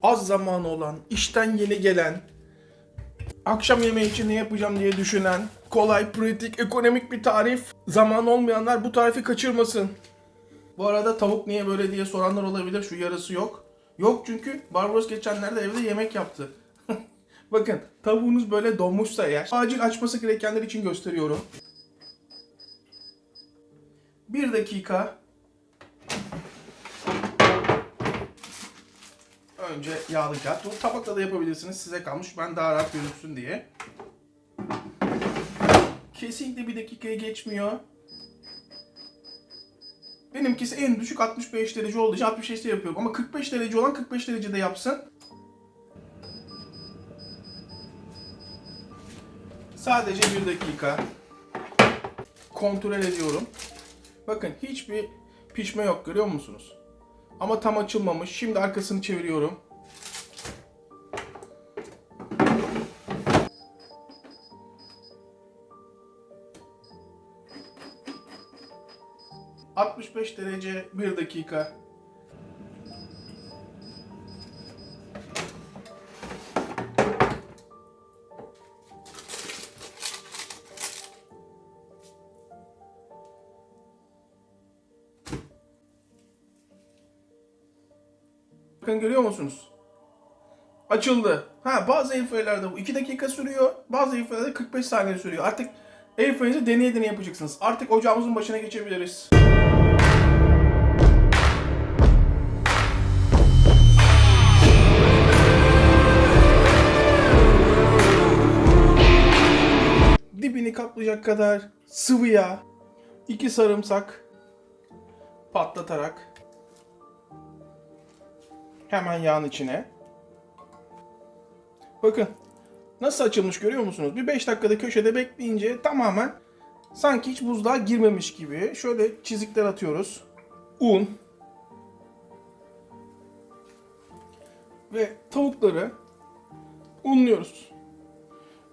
Az zamanı olan, işten yeni gelen, akşam yemeği için ne yapacağım diye düşünen, kolay, pratik, ekonomik bir tarif. Zaman olmayanlar bu tarifi kaçırmasın. Bu arada tavuk niye böyle diye soranlar olabilir. Şu yarısı yok. Yok çünkü Barbaros geçenlerde evde yemek yaptı. Bakın tavuğunuz böyle donmuşsa eğer acil açması gerekenler için gösteriyorum. 1 dakika. Önce yağlı kağıt. Bu tabakla da yapabilirsiniz. Size kalmış. Ben daha rahat gözüksün diye. Kesinlikle 1 dakikayı geçmiyor. Benimkisi en düşük 65 derece olduğu için 65'te yapıyorum. Ama 45 derece olan 45 derecede yapsın. Sadece 1 dakika. Kontrol ediyorum. Bakın hiçbir pişme yok, görüyor musunuz? Ama tam açılmamış. Şimdi arkasını çeviriyorum. ...65 derece 1 dakika. Bakın görüyor musunuz? Açıldı. Bazı airfryer'lerde bu 2 dakika sürüyor. Bazı airfryer'lerde 45 saniye sürüyor. Artık airfryer'ınızı deneye deneye yapacaksınız. Artık ocağımızın başına geçebiliriz. Dibini kaplayacak kadar sıvı yağ, 2 sarımsak patlatarak hemen yağın içine. Bakın nasıl açılmış görüyor musunuz? Bir 5 dakikada köşede bekleyince tamamen sanki hiç buzluğa girmemiş gibi şöyle çizikler atıyoruz. Un ve tavukları unluyoruz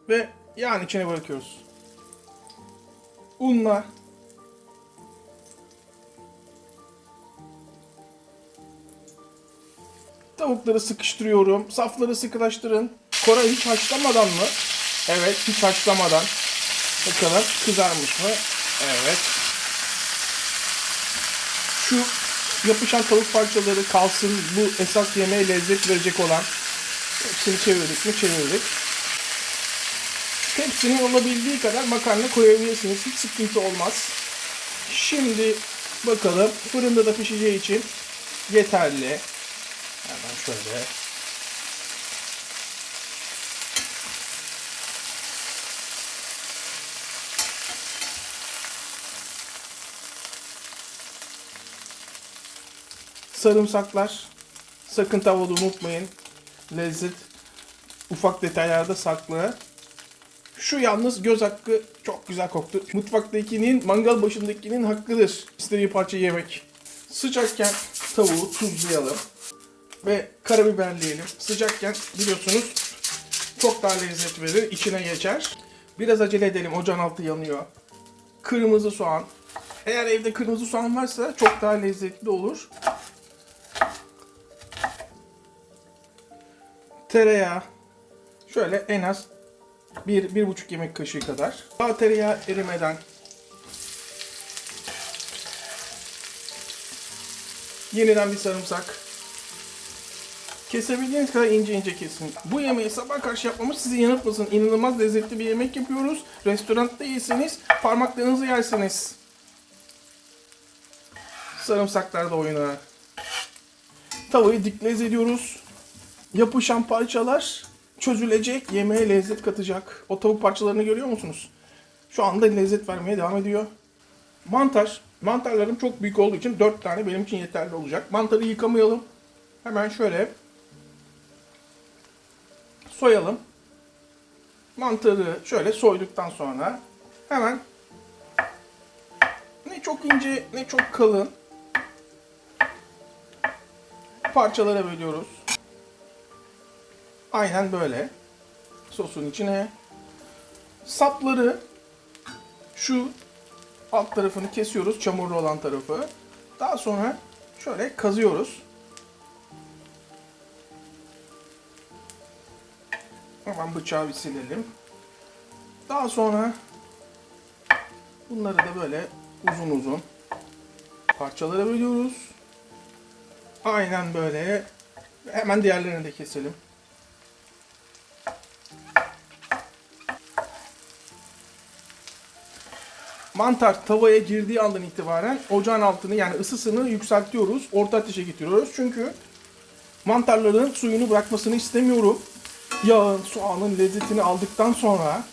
ve yağın içine bırakıyoruz. Unla tavukları sıkıştırıyorum. Safları sıkılaştırın. Koray hiç haşlamadan mı? Evet, hiç haşlamadan. Bakalım kızarmış mı? Evet. Şu yapışan tavuk parçaları kalsın. Bu esas yemeğe lezzet verecek olan. Hepsini çevirdik mi? Çevirdik. Hepsini olabildiği kadar makarna koyabilirsiniz. Hiç sıkıntı olmaz. Şimdi bakalım fırında da pişeceği için yeterli. Hemen şöyle. Sarımsaklar. Sakın tavada unutmayın. Lezzet ufak detaylarda saklı. Şu yalnız göz hakkı çok güzel koktu. Mutfaktakinin, mangal başındakinin hakkıdır. İstediği parça yemek. Sıcakken tavuğu tuzlayalım. Ve karabiberleyelim. Sıcakken biliyorsunuz çok daha lezzet verir. İçine geçer. Biraz acele edelim. Ocağın altı yanıyor. Kırmızı soğan. Eğer evde kırmızı soğan varsa çok daha lezzetli olur. Tereyağı. Şöyle en az 1-1,5 yemek kaşığı kadar. Daha tereyağı erimeden yeniden bir sarımsak. Kesebildiğiniz kadar ince ince kesin. Bu yemeği sabah karşı yapmamız sizi yanıltmasın. İnanılmaz lezzetli bir yemek yapıyoruz. Restoranda yeseniz parmaklarınızı yersiniz. Sarımsaklar da oyuna. Tavayı diklez ediyoruz. Yapışan parçalar çözülecek, yemeğe lezzet katacak. O tavuk parçalarını görüyor musunuz? Şu anda lezzet vermeye devam ediyor. Mantar. Mantarlarım çok büyük olduğu için 4 tane benim için yeterli olacak. Mantarı yıkamayalım. Hemen şöyle soyalım. Mantarı şöyle soyduktan sonra hemen ne çok ince ne çok kalın parçalara bölüyoruz. Aynen böyle. Sosun içine. Sapları şu alt tarafını kesiyoruz. Çamurlu olan tarafı. Daha sonra şöyle kazıyoruz. Hemen bıçağı bir silelim. Daha sonra bunları da böyle uzun uzun parçalara bölüyoruz. Aynen böyle. Hemen diğerlerini de keselim. Mantar tavaya girdiği andan itibaren ocağın altını yani ısısını yükseltiyoruz. Orta ateşe getiriyoruz. Çünkü mantarların suyunu bırakmasını istemiyorum. Yağın, soğanın lezzetini aldıktan sonra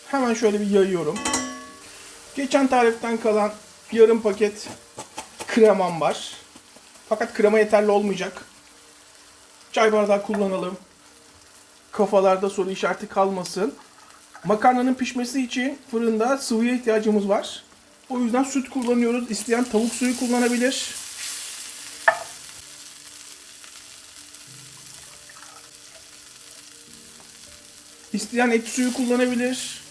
hemen şöyle bir yayıyorum. Geçen tariften kalan yarım paket kremam var. Fakat krema yeterli olmayacak. Çay bardağı kullanalım. Kafalarda soru işareti kalmasın. Makarnanın pişmesi için fırında sıvıya ihtiyacımız var. O yüzden süt kullanıyoruz. İsteyen tavuk suyu kullanabilir. İsteyen et suyu kullanabilir.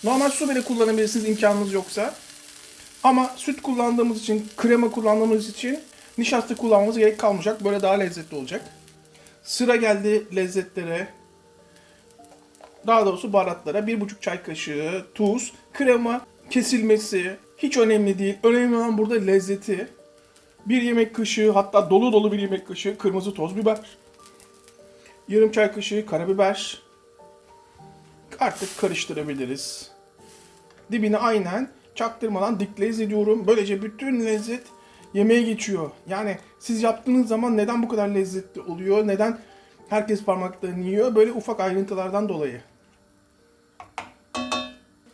Normal su bile kullanabilirsiniz imkanınız yoksa. Ama süt kullandığımız için, krema kullandığımız için nişasta kullanmamız gerek kalmayacak. Böyle daha lezzetli olacak. Sıra geldi lezzetlere. Daha doğrusu baharatlara. 1,5 çay kaşığı tuz, krema kesilmesi hiç önemli değil. Önemli olan burada lezzeti. 1 yemek kaşığı, hatta dolu dolu 1 yemek kaşığı kırmızı toz biber. Yarım çay kaşığı karabiber. Artık karıştırabiliriz. Dibine aynen çaktırmadan diklaze ediyorum. Böylece bütün lezzet yemeğe geçiyor. Yani siz yaptığınız zaman neden bu kadar lezzetli oluyor? Neden herkes parmaklarını yiyor? Böyle ufak ayrıntılardan dolayı.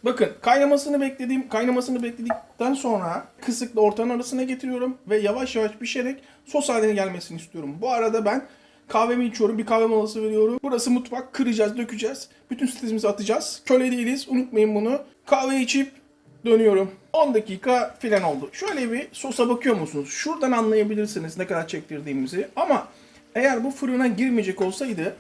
Bakın kaynamasını bekledikten sonra kısıkla ortanın arasına getiriyorum ve yavaş yavaş pişerek sos haline gelmesini istiyorum. Bu arada ben kahvemi içiyorum, bir kahve molası veriyorum. Burası mutfak, kıracağız, dökeceğiz. Bütün stresimizi atacağız. Köle değiliz, unutmayın bunu. Kahve içip dönüyorum. 10 dakika filan oldu. Şöyle bir sosa bakıyor musunuz? Şuradan anlayabilirsiniz ne kadar çektirdiğimizi. Ama eğer bu fırına girmeyecek olsaydı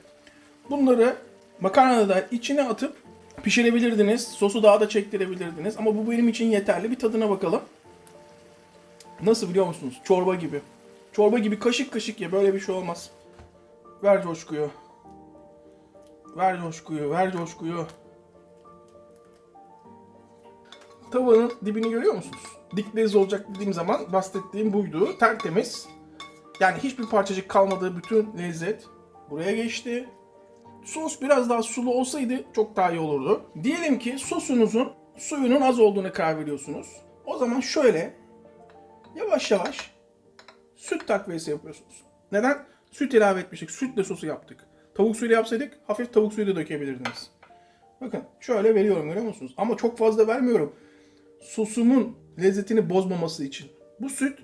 bunları makarnada da içine atıp pişirebilirdiniz. Sosu daha da çektirebilirdiniz. Ama bu benim için yeterli. Bir tadına bakalım. Nasıl biliyor musunuz? Çorba gibi. Çorba gibi kaşık kaşık ye. Böyle bir şey olmaz. Ver coşkuyu. Ver coşkuyu. Ver coşkuyu. Tavanın dibini görüyor musunuz? Dikleriz olacak dediğim zaman bahsettiğim buydu. Tertemiz. Yani hiçbir parçacık kalmadığı bütün lezzet buraya geçti. Sos biraz daha sulu olsaydı çok daha iyi olurdu. Diyelim ki sosunuzun suyunun az olduğunu karar veriyorsunuz. O zaman şöyle yavaş yavaş süt takviyesi yapıyorsunuz. Neden? Süt ilave etmiştik. Sütle sosu yaptık. Tavuk suyuyla yapsaydık hafif tavuk suyu da dökebilirdiniz. Bakın şöyle veriyorum görüyor musunuz? Ama çok fazla vermiyorum. Sosumun lezzetini bozmaması için. Bu süt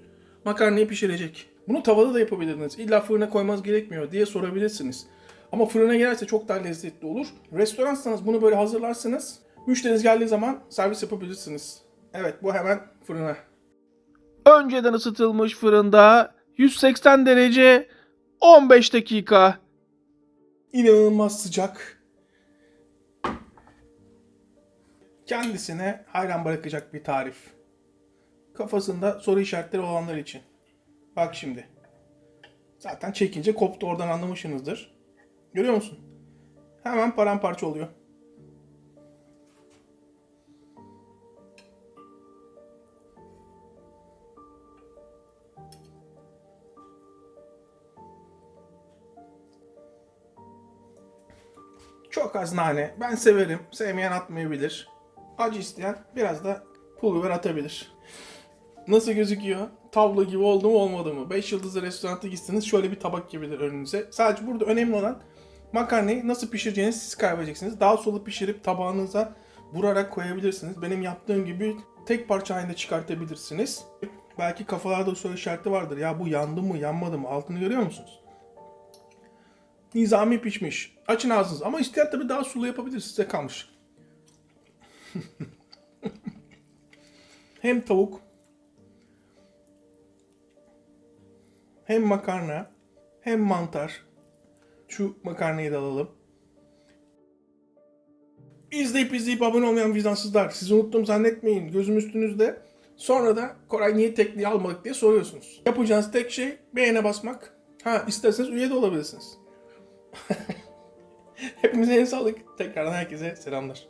makarnayı pişirecek. Bunu tavada da yapabilirsiniz. İlla fırına koymanız gerekmiyor diye sorabilirsiniz. Ama fırına girerse çok daha lezzetli olur. Restoransanız bunu böyle hazırlarsınız. Müşteriniz geldiği zaman servis yapabilirsiniz. Evet bu hemen fırına. Önceden ısıtılmış fırında 180 derece 15 dakika. İnanılmaz sıcak. Kendisine hayran bırakacak bir tarif. Kafasında soru işaretleri olanlar için. Bak şimdi. Zaten çekince koptu, oradan anlamışsınızdır. Görüyor musun? Hemen paramparça oluyor. Çok az nane. Ben severim. Sevmeyen atmayabilir. Acı isteyen biraz da pul biber atabilir. Nasıl gözüküyor? Tablo gibi oldu mu olmadı mı? 5 yıldızlı restoranta gitseniz şöyle bir tabak gelir önünüze. Sadece burada önemli olan makarnayı nasıl pişireceğinizi siz karar vereceksiniz. Daha sulu pişirip tabağınıza vurarak koyabilirsiniz. Benim yaptığım gibi tek parça halinde çıkartabilirsiniz. Belki kafalarda soru işareti vardır. Ya bu yandı mı yanmadı mı? Altını görüyor musunuz? Nizami pişmiş. Açın ağzınızı. Ama isteyen tabii daha sulu yapabilir. Size kalmış. Hem tavuk hem makarna hem mantar. Şu makarnayı da alalım. İzleyip abone olmayan vicdansızlar. Sizi unuttum zannetmeyin. Gözüm üstünüzde. Sonra da Koray niye tekniği almadık diye soruyorsunuz. Yapacağınız tek şey beğene basmak. Ha isterseniz üye de olabilirsiniz. Hepimize en sağlık. Tekrardan herkese selamlar.